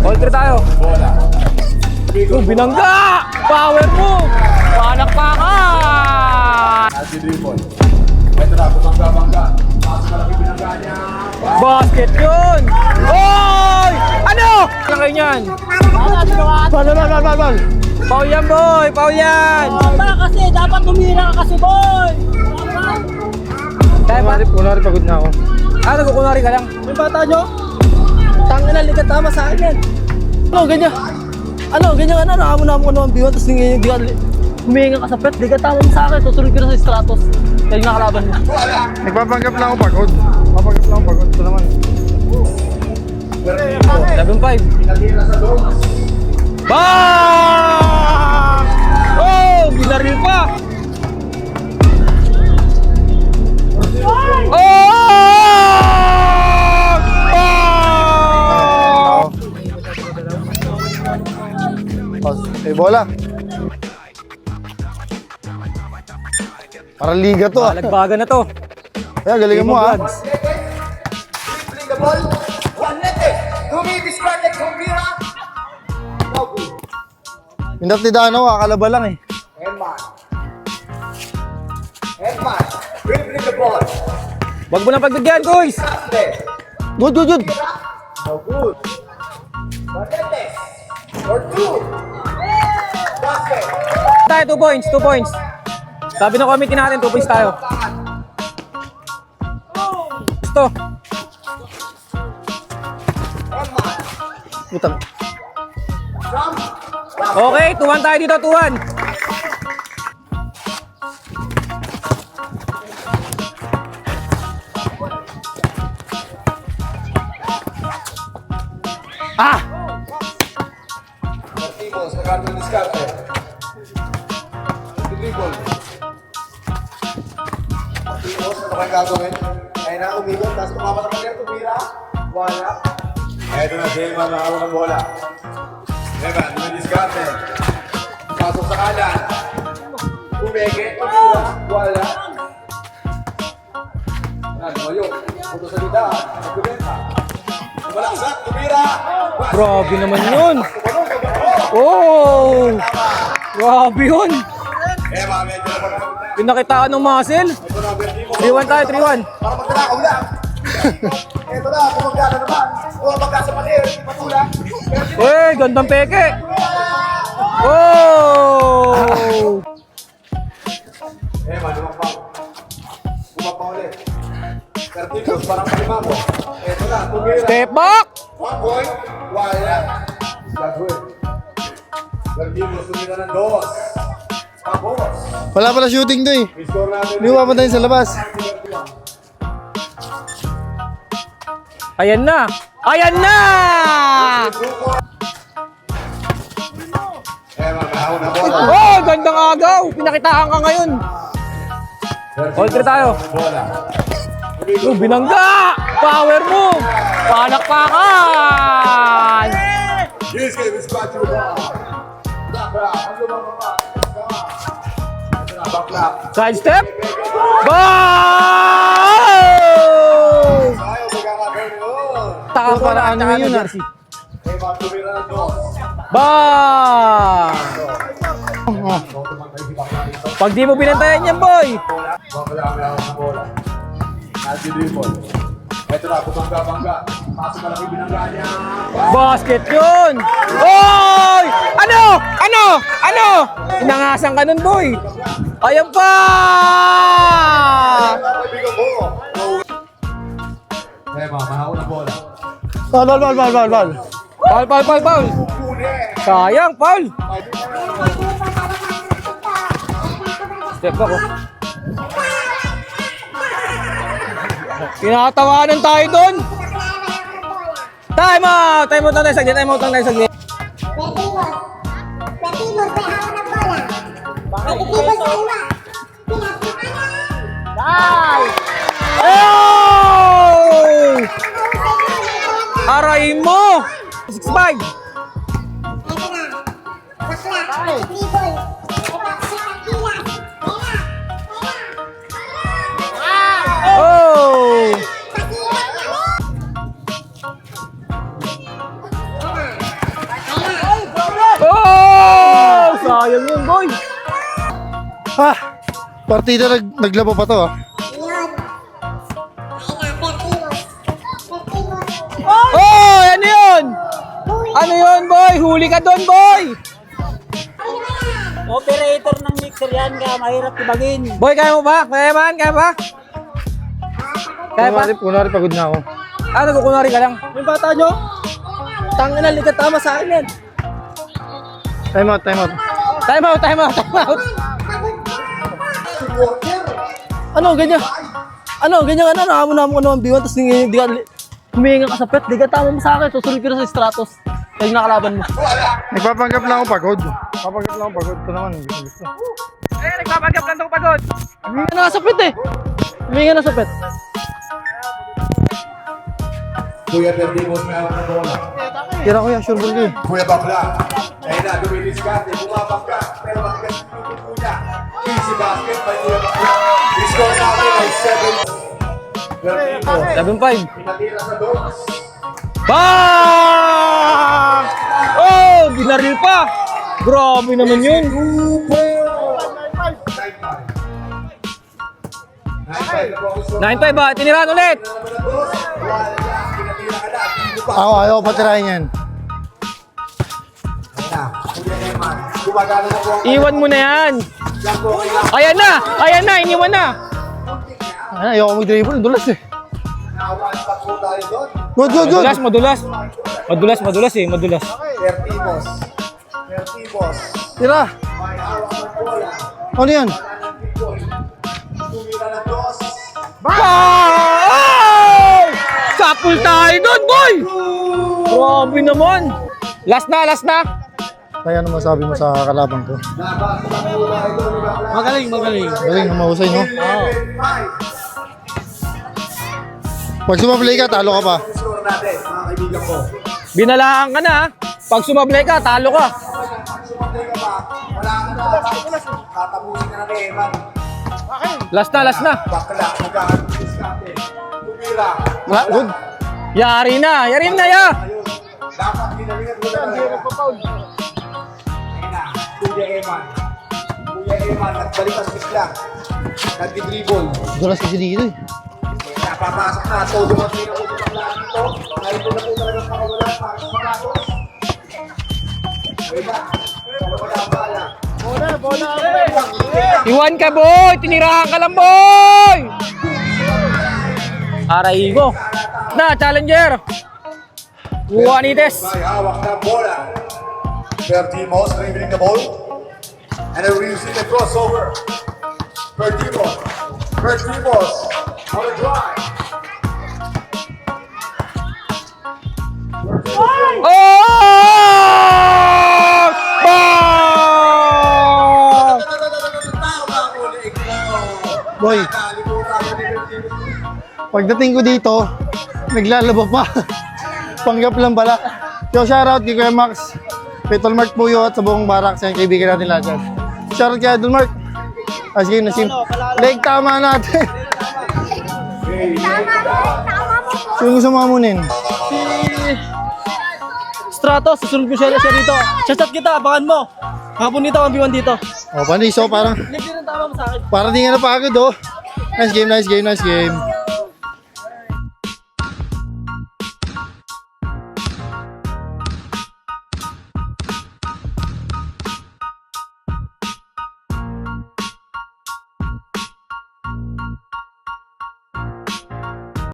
All 3 tayo. Binangga! Power move! Palakpakan! Basket yun! Oy! Ano? Ano kayo niyan? Bal! Paul yan, boy! Paul yan! Kasi dapat tumira ka kasi, boy! Kunwari pagod na ako. Nagkukunwari ka lang. Yung bata nyo? Tangin na, likat tama sa akin yan. Ganyan? Nakamo na ako naman biwan, tapos humihinga ka sa pet, likat tama mo sa akin, tutuloy ko na sa Stratos. Kaya yung nakalaban mo. Nagpapanggap lang ako pagod. Ito naman. 11-5. Bang! Oh! Binaril pa! Oh! Bola. Parang liga to ah. Lagbaga na to. Kaya galingan mo ah. Mindat ni Dano, kakalaba lang eh. Wag mo na pagbigyan, guys! Good. Tayo, 2 points. Sabi ng committee natin, 2 points tayo. Gusto. Butang. Okay, 2-1 tayo dito, 2-1. Ano kayong gagawin? Kaya na umikot, tapos tumama na pag-air, tumira. Wala. Eto na si Eman, nakawag ng bola. Eman, dumidiskarte. Pasok sa kanan. Umeke, tumira. Wala. Lumayo. Punto sa lida. Nagbibenta. Tumalaksak, tumira. Grabe naman yun. Oh! Grabe yun. Eman, medyo na pag-air. Pinakitaan ng muscle. 3-1 tayo, 3-1. Para magkalakaw lang. Ito na, kung magkano naman. Kung magkasa palir, matula. Uy, gandang peke. Oh! Lumakpaw. Lumakpaw ulit. Carticos, parang palima mo. Ito na, tumira. Step back! 1 point, wala. Gagawin. Carticos, tumira ng 2. Tapos, Wala pala shooting to eh. score natin. Hindi mo papuntahin sa labas. Ayan na! Ayan na! Mahawin na bola. Oh, gandang agaw! Pinakitaan ka ngayon. All 3 tayo. Bola. Binangga! Power move! Palakpakan! This game is brought to you by Bakla. Ano ba mga? Bakla. Side step! Bang! Ayaw magkakagawin yun. Taka ko na ano yun, ah. jersey. Tumira ng 2. Bang! Pag di mo binantayan yan, boy! Bakla ang lahon ng bola. Anti-dribble. Ito na, bumangga-bangga. Pasok malaki binangga niya. Basket yun! Oy! Ano? Inangasan ka nun, boy! Ayan pa! Kaibigan mo. Mahawin ang bola. Bal. Foul! Sayang, foul! Step back, oh. Tinatawanan tayo doon! Time out lang tayo saglit. Platimos, may hawak ng bola. Platimos sa iwa. Oh! Aray mo! 6-5! Oh! Ah! Partida naglaba pa to ah. Yun. Ayun na, Pertimos. Pertimos. Oh, ano yun? Uy, Ano yun, boy? Huli ka doon, boy! ano ba yan? Operator ng mixer yan, kaya mahirap tibagin. Boy, kaya mo ba? Kaya man? Kaya ba? Kaya ba? Kunwari pagod na ako. Ano, kukunwari ka lang? Yung bata nyo? Tangin na, ligat tama sa akin yan. Time out, time out. Time out, time out, time out! Ano, ganyan? Ano, ganyan ano, nakamon ko naman biwan, tapos di ka, humihinga ka sa pet, di ka tama mo sa akin, susunod ko na sa Stratos. Kaya yung nakalaban mo. Nagpapanggap lang ako pagod. Papanggap lang ako pagod. Ito naman, gusto. Eh, nagpapanggap lang daw pagod. Humihinga na sa pet eh. Humihinga na sa pet. Kuya Pertimos may hawak ng bola. Tira ko yan, sure ball ko eh. Kuya Bakla. Ayun na, dumidiskarte. Bumabak ka. Pero matigas yung tubo niya. Easy basket by Kuya Bakla. I-score namin ay 7. Pertimos. 7-5. Pinatira sa dogs. Bang! Oh, binaril pa. Grabe naman yun. 9-5 ba? Tinirahan ulit. Ako, ayaw ko patirahin yan. Gumagana na po ang Iwan mo na yan. Ayan na. Ayan na. Iniwan na. Ayaw ko mag-dribble, dulas eh. nawan pa po tayo doon. Good, good, good. Madulas, madulas. Madulas, madulas eh. Madulas. Pertimos. Pertimos. Tira. May hawak ng bola. Ano yan? Tumira ng dos. Wow! Sapul tayo doon, boy! Grabe naman. Last na, last na. Kaya ano masabi mo sa kalabang ko? Magaling, magaling. Galing, mahusay, no? Pag sumablay ka, talo ka pa. Score natin, mga kaibigan ko. Binalaan ka na, ha? Pag sumablay ka, talo ka. Sumatay ka pa, wala ka na. Tatapusin ka na ni Eman. Last na, last na. Bakla, magkakaroon natin. Tumira. Wala, good. Yari na, ya. Ayun. Dapat ginalingan mo na talaga. Ayun na, Kuya Eman. Kuya Eman, nagbalik ang bigla. Nagdi-dribble. Dulas kasi dito eh. Napapasok na. Todo ang pinaulit ng lahat dito. Ngayon po na po talagang pakawalan para sa pakatos. Ayun na. Wala ang bala. Iwan ka, boy! Tinirahan ka lang, boy! Araigo. Na, challenger. Juanites. May hawak ng bola. Pertimos dribbling the ball. And a reusing the crossover. Pertimos. Pertimos. On the drive. Oh! Bang! Boy, pagdating ko dito, naglalaba pa. Panggap lang pala. Yo, shoutout kay Kuya Max, Petal Mark Puyo at sa buong barak sa kaibigan natin lahat dyan. Shoutout kay Idol Mark. Sige na, sim. Leg tama natin. Sino gusto mamunin? Stratos, susunod ko siya dito. Chat kita, abangan mo. Hapon dito, ang biwan dito. O, Paniso, parang Hindi rin tama mo sa akin. di nga napagod, oh. Nice game, nice game, nice game.